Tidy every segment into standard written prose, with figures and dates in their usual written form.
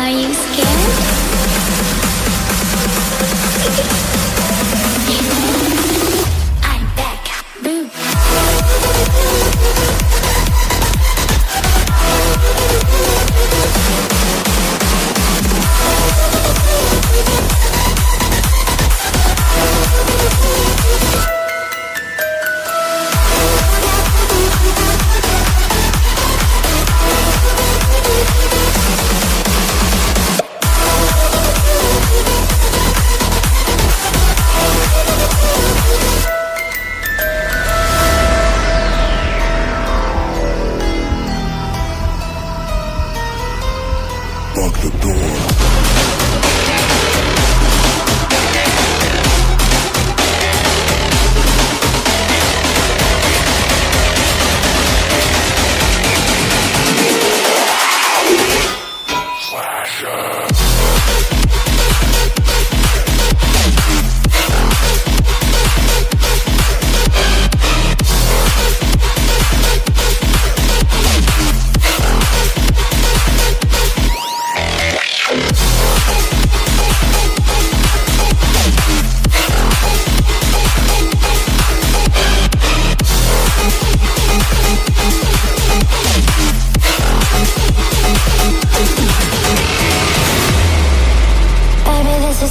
Are you scared? I'm back. Boo. Lock the door.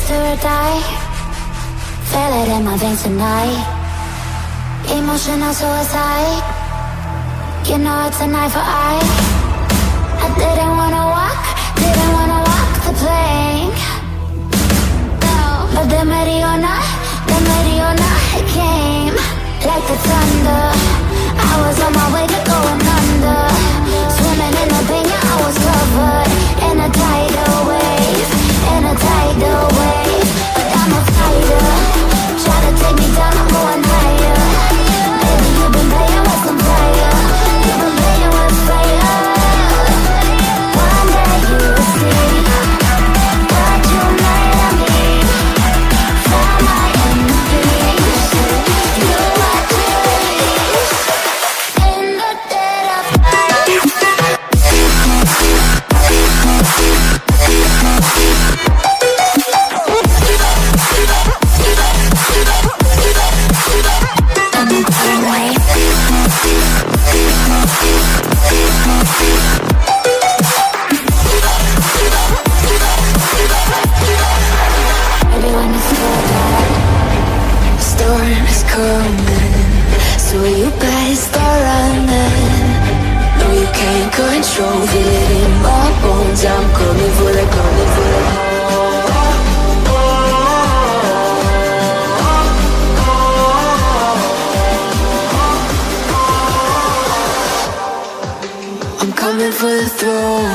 Do or die, feel it in my veins tonight. Emotional suicide, you know it's an eye for eye. I didn't wanna walk the plank. No, but the Mariona, it came like the thunder. I was on my way to going under, swimming in the pain, yeah, I was covered in a tidal wave, in a tidal wave. But I'm a fighter, try to take me down, I'm going higher. Baby, you've been playing with some fire, you've been playing with fire. One day you will see what you made of me. Find my enemies, do what you please. In the dead of night. Storm is coming, so you better start running. No, you can't control, feel it in my bones. I'm coming for the, coming for the. I'm coming for the throne.